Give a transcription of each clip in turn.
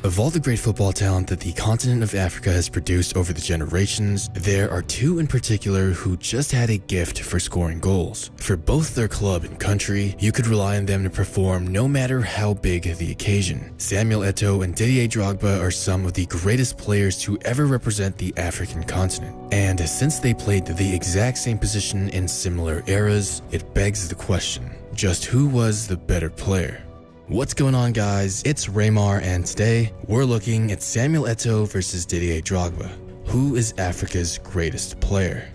Of all the great football talent that the continent of Africa has produced over the generations, there are two in particular who just had a gift for scoring goals. For both their club and country, you could rely on them to perform no matter how big the occasion. Samuel Eto'o and Didier Drogba are some of the greatest players to ever represent the African continent. And since they played the exact same position in similar eras, it begs the question, just who was the better player? What's going on, guys? It's Raymar, and today we're looking at Samuel Eto'o versus Didier Drogba. Who is Africa's greatest player?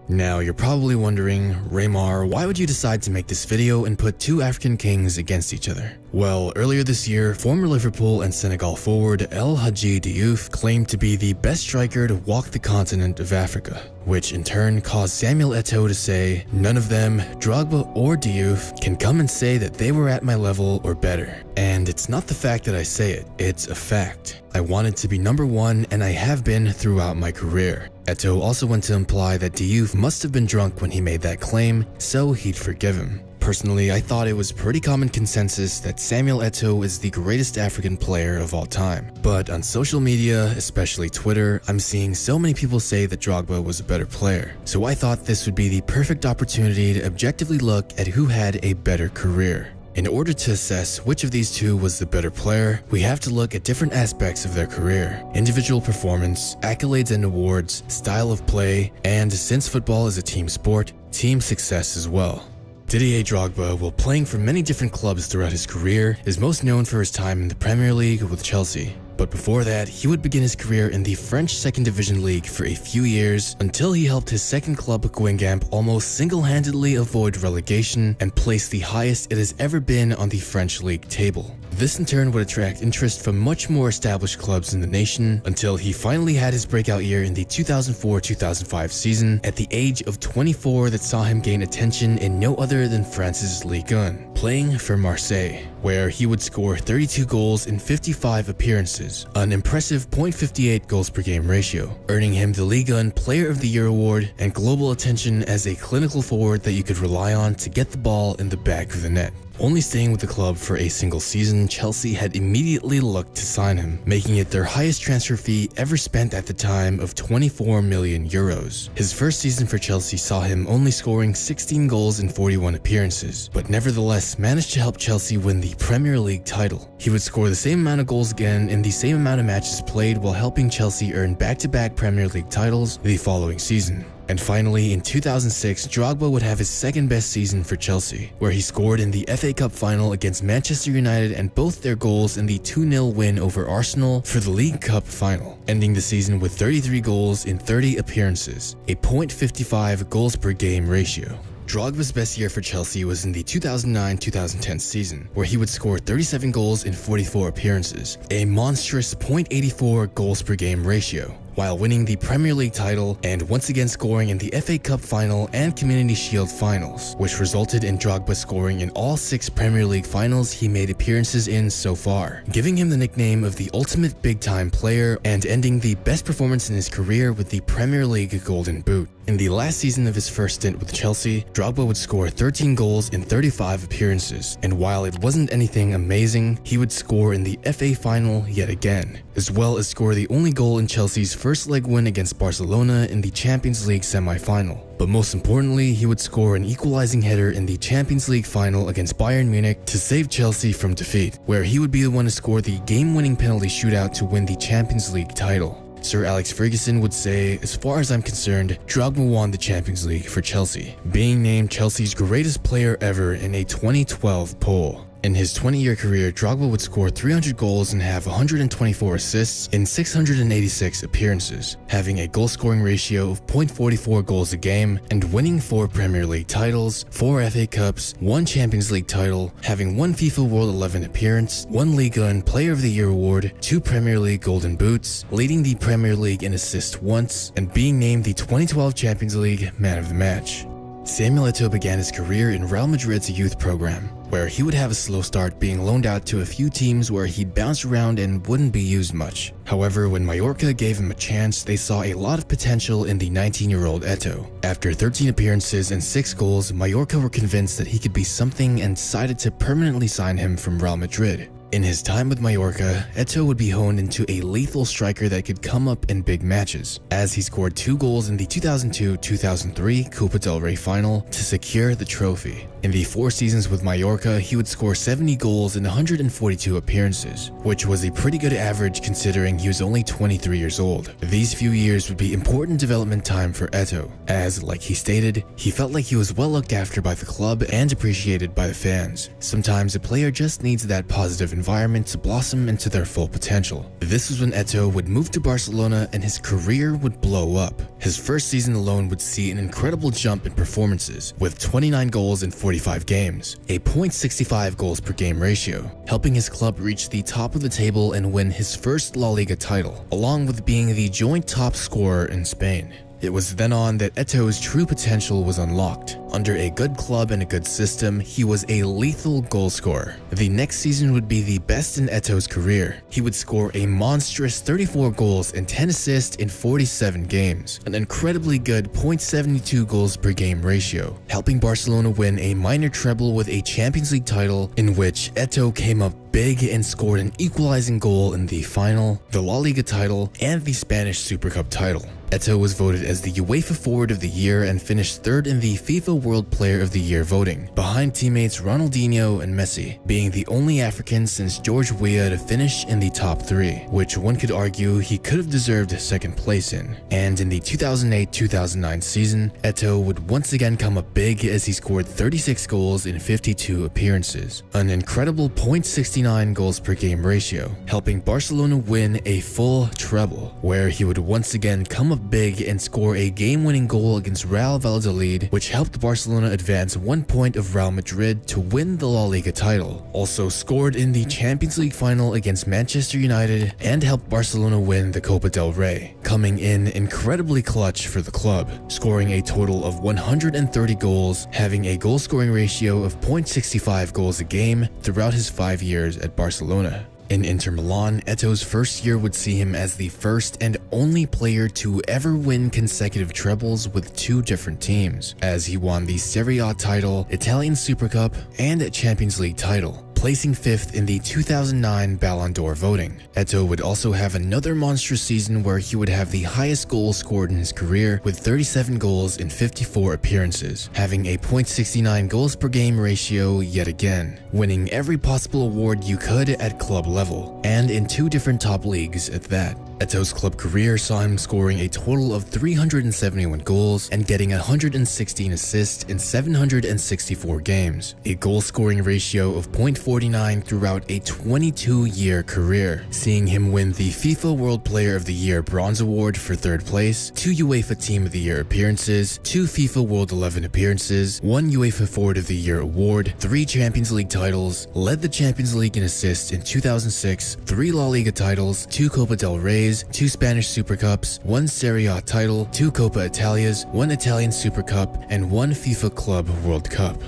Now, you're probably wondering, Raymar, why would you decide to make this video and put two African kings against each other? Well, earlier this year, former Liverpool and Senegal forward El Hadji Diouf claimed to be the best striker to walk the continent of Africa, which in turn caused Samuel Eto'o to say, none of them, Drogba or Diouf, can come and say that they were at my level or better. And it's not the fact that I say it, it's a fact. I wanted to be number one, and I have been throughout my career. Eto'o also went to imply that Diouf must have been drunk when he made that claim, so he'd forgive him. Personally, I thought it was pretty common consensus that Samuel Eto'o is the greatest African player of all time. But on social media, especially Twitter, I'm seeing so many people say that Drogba was a better player. So I thought this would be the perfect opportunity to objectively look at who had a better career. In order to assess which of these two was the better player, we have to look at different aspects of their career: individual performance, accolades and awards, style of play, and since football is a team sport, team success as well. Didier Drogba, while playing for many different clubs throughout his career, is most known for his time in the Premier League with Chelsea. But before that, he would begin his career in the French 2nd Division League for a few years until he helped his second club Guingamp almost single-handedly avoid relegation and place the highest it has ever been on the French league table. This in turn would attract interest from much more established clubs in the nation until he finally had his breakout year in the 2004-2005 season at the age of 24 that saw him gain attention in no other than France's Ligue 1, playing for Marseille, where he would score 32 goals in 55 appearances, an impressive .58 goals per game ratio, earning him the Ligue 1 Player of the Year award and global attention as a clinical forward that you could rely on to get the ball in the back of the net. Only staying with the club for a single season, Chelsea had immediately looked to sign him, making it their highest transfer fee ever spent at the time of 24 million euros. His first season for Chelsea saw him only scoring 16 goals in 41 appearances, but nevertheless managed to help Chelsea win the Premier League title. He would score the same amount of goals again in the same amount of matches played while helping Chelsea earn back-to-back Premier League titles the following season. And finally, in 2006, Drogba would have his second best season for Chelsea, where he scored in the FA Cup final against Manchester United and both their goals in the 2-0 win over Arsenal for the League Cup final, ending the season with 33 goals in 30 appearances, a .55 goals per game ratio. Drogba's best year for Chelsea was in the 2009-2010 season, where he would score 37 goals in 44 appearances, a monstrous .84 goals per game ratio, while winning the Premier League title and once again scoring in the FA Cup final and Community Shield finals, which resulted in Drogba scoring in all 6 Premier League finals he made appearances in so far, giving him the nickname of the ultimate big-time player and ending the best performance in his career with the Premier League Golden Boot. In the last season of his first stint with Chelsea, Drogba would score 13 goals in 35 appearances, and while it wasn't anything amazing, he would score in the FA final yet again, as well as score the only goal in Chelsea's first leg win against Barcelona in the Champions League semi-final. But most importantly, he would score an equalizing header in the Champions League final against Bayern Munich to save Chelsea from defeat, where he would be the one to score the game-winning penalty shootout to win the Champions League title. Sir Alex Ferguson would say, as far as I'm concerned, Drogba won the Champions League for Chelsea, being named Chelsea's greatest player ever in a 2012 poll. In his 20-year career, Drogba would score 300 goals and have 124 assists in 686 appearances, having a goal-scoring ratio of .44 goals a game and winning 4 Premier League titles, 4 FA Cups, 1 Champions League title, having 1 FIFA World 11 appearance, 1 Ligue 1 Player of the Year award, 2 Premier League Golden Boots, leading the Premier League in assists once, and being named the 2012 Champions League Man of the Match. Samuel Eto'o began his career in Real Madrid's youth program, where he would have a slow start being loaned out to a few teams where he'd bounce around and wouldn't be used much. However, when Mallorca gave him a chance, they saw a lot of potential in the 19-year-old Eto'o. After 13 appearances and 6 goals, Mallorca were convinced that he could be something and decided to permanently sign him from Real Madrid. In his time with Mallorca, Eto'o would be honed into a lethal striker that could come up in big matches, as he scored 2 goals in the 2002-2003 Copa del Rey final to secure the trophy. In the 4 seasons with Mallorca, he would score 70 goals in 142 appearances, which was a pretty good average considering he was only 23 years old. These few years would be important development time for Eto'o, as, like he stated, he felt like he was well looked after by the club and appreciated by the fans. Sometimes a player just needs that positive environment to blossom into their full potential. This was when Eto'o would move to Barcelona and his career would blow up. His first season alone would see an incredible jump in performances, with 29 goals in 45 games, a .65 goals per game ratio, helping his club reach the top of the table and win his first La Liga title, along with being the joint top scorer in Spain. It was then on that Eto'o's true potential was unlocked. Under a good club and a good system, he was a lethal goal scorer. The next season would be the best in Eto'o's career. He would score a monstrous 34 goals and 10 assists in 47 games, an incredibly good .72 goals per game ratio, helping Barcelona win a minor treble with a Champions League title in which Eto'o came up big and scored an equalizing goal in the final, the La Liga title, and the Spanish Super Cup title. Eto'o was voted as the UEFA Forward of the Year and finished 3rd in the FIFA World Player of the Year voting, behind teammates Ronaldinho and Messi, being the only African since George Weah to finish in the top 3, which one could argue he could have deserved 2nd place in. And in the 2008-2009 season, Eto'o would once again come up big as he scored 36 goals in 52 appearances, an incredible .69 goals per game ratio, helping Barcelona win a full treble, where he would once again come up big and score a game-winning goal against Real Valladolid, which helped Barcelona advance 1 point of Real Madrid to win the La Liga title. Also scored in the Champions League final against Manchester United and helped Barcelona win the Copa del Rey, coming in incredibly clutch for the club, scoring a total of 130 goals, having a goal-scoring ratio of .65 goals a game throughout his 5 years at Barcelona. In Inter Milan, Eto'o's first year would see him as the first and only player to ever win consecutive trebles with 2 different teams, as he won the Serie A title, Italian Super Cup, and a Champions League title, placing 5th in the 2009 Ballon d'Or voting. Eto'o would also have another monstrous season where he would have the highest goals scored in his career with 37 goals in 54 appearances, having a .69 goals per game ratio yet again, winning every possible award you could at club level, and in 2 different top leagues at that. Eto'o's club career saw him scoring a total of 371 goals and getting 116 assists in 764 games, a goal-scoring ratio of .49 throughout a 22-year career, seeing him win the FIFA World Player of the Year Bronze Award for 3rd place, 2 UEFA Team of the Year appearances, 2 FIFA World 11 appearances, 1 UEFA Forward of the Year award, 3 Champions League titles, led the Champions League in assists in 2006, 3 La Liga titles, 2 Copa del Reys, 2 Spanish Super Cups, 1 Serie A title, 2 Coppa Italias, 1 Italian Super Cup, and 1 FIFA Club World Cup.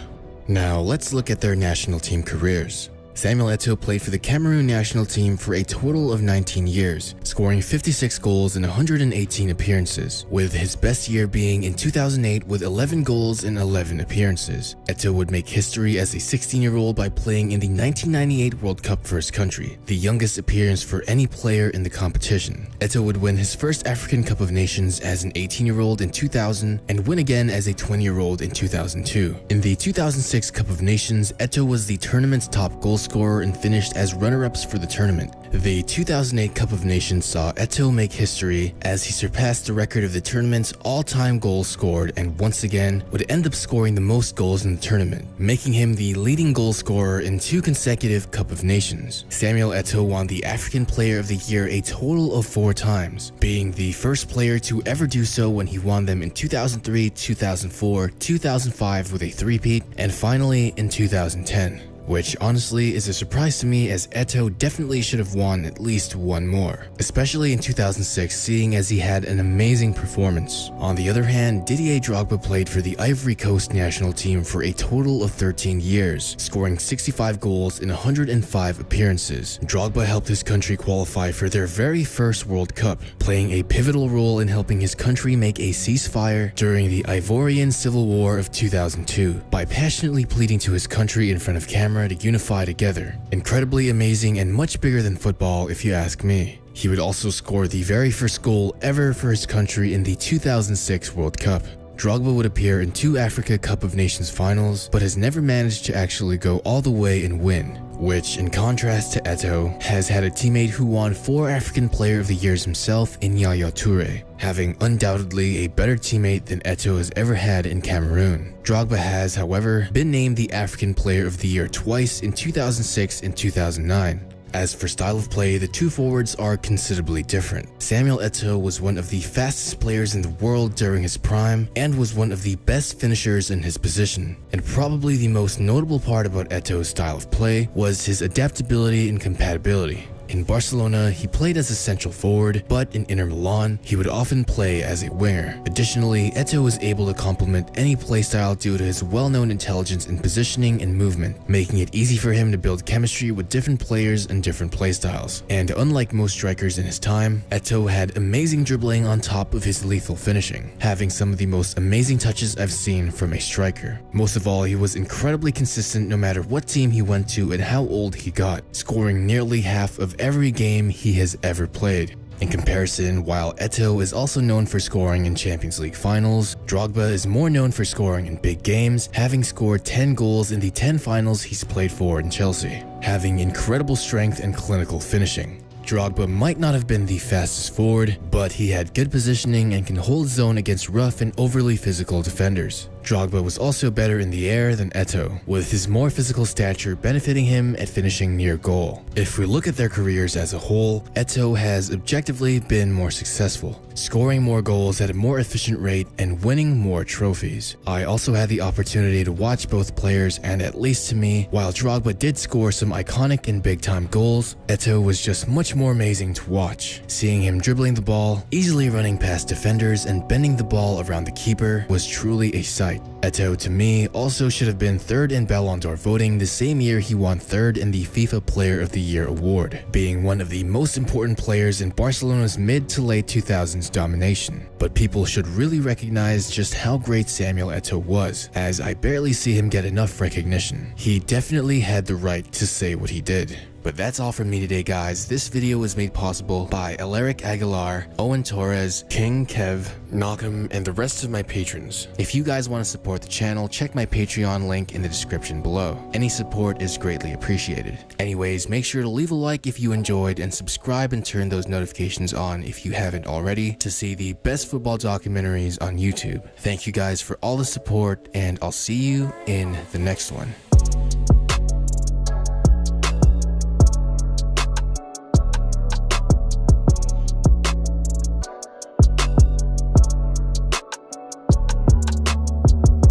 Now let's look at their national team careers. Samuel Eto'o played for the Cameroon national team for a total of 19 years, scoring 56 goals in 118 appearances, with his best year being in 2008 with 11 goals in 11 appearances. Eto'o would make history as a 16-year-old by playing in the 1998 World Cup for his country, the youngest appearance for any player in the competition. Eto'o would win his first African Cup of Nations as an 18-year-old in 2000 and win again as a 20-year-old in 2002. In the 2006 Cup of Nations, Eto'o was the tournament's top goal scorer and finished as runner-ups for the tournament. The 2008 Cup of Nations saw Eto'o make history as he surpassed the record of the tournament's all-time goals scored and once again would end up scoring the most goals in the tournament, making him the leading goal scorer in 2 consecutive Cup of Nations. Samuel Eto'o won the African Player of the Year a total of 4 times, being the first player to ever do so when he won them in 2003, 2004, 2005 with a 3-peat, and finally in 2010. which honestly is a surprise to me as Eto'o definitely should have won at least one more, especially in 2006 seeing as he had an amazing performance. On the other hand, Didier Drogba played for the Ivory Coast national team for a total of 13 years, scoring 65 goals in 105 appearances. Drogba helped his country qualify for their very first World Cup, playing a pivotal role in helping his country make a ceasefire during the Ivorian Civil War of 2002 by passionately pleading to his country in front of camera to unify together. Incredibly amazing and much bigger than football if you ask me. He would also score the very first goal ever for his country in the 2006 World Cup. Drogba would appear in 2 Africa Cup of Nations finals, but has never managed to actually go all the way and win, which, in contrast to Eto'o, has had a teammate who won 4 African Player of the Years himself in Yaya Toure, having undoubtedly a better teammate than Eto'o has ever had in Cameroon. Drogba has, however, been named the African Player of the Year twice in 2006 and 2009. As for style of play, the two forwards are considerably different. Samuel Eto'o was one of the fastest players in the world during his prime and was one of the best finishers in his position. And probably the most notable part about Eto'o's style of play was his adaptability and compatibility. In Barcelona, he played as a central forward, but in Inter Milan, he would often play as a winger. Additionally, Eto'o was able to complement any playstyle due to his well-known intelligence in positioning and movement, making it easy for him to build chemistry with different players and different playstyles. And unlike most strikers in his time, Eto'o had amazing dribbling on top of his lethal finishing, having some of the most amazing touches I've seen from a striker. Most of all, he was incredibly consistent no matter what team he went to and how old he got, scoring nearly half of every game he has ever played. In comparison, while Eto'o is also known for scoring in Champions League finals, Drogba is more known for scoring in big games, having scored 10 goals in the 10 finals he's played for in Chelsea, having incredible strength and clinical finishing. Drogba might not have been the fastest forward, but he had good positioning and can hold zone against rough and overly physical defenders. Drogba was also better in the air than Eto'o, with his more physical stature benefiting him at finishing near goal. If we look at their careers as a whole, Eto'o has objectively been more successful, scoring more goals at a more efficient rate and winning more trophies. I also had the opportunity to watch both players, and at least to me, while Drogba did score some iconic and big-time goals, Eto'o was just much more amazing to watch. Seeing him dribbling the ball, easily running past defenders, and bending the ball around the keeper was truly a sight. Eto'o, to me, also should have been 3rd in Ballon d'Or voting the same year he won 3rd in the FIFA Player of the Year award, being one of the most important players in Barcelona's mid to late 2000s domination. But people should really recognize just how great Samuel Eto'o was, as I barely see him get enough recognition. He definitely had the right to say what he did. But that's all from me today, guys. This video was made possible by Alaric Aguilar, Owen Torres, King Kev, Malcolm, and the rest of my patrons. If you guys want to support the channel, check my Patreon link in the description below. Any support is greatly appreciated. Anyways, make sure to leave a like if you enjoyed and subscribe and turn those notifications on if you haven't already to see the best football documentaries on YouTube. Thank you guys for all the support, and I'll see you in the next one.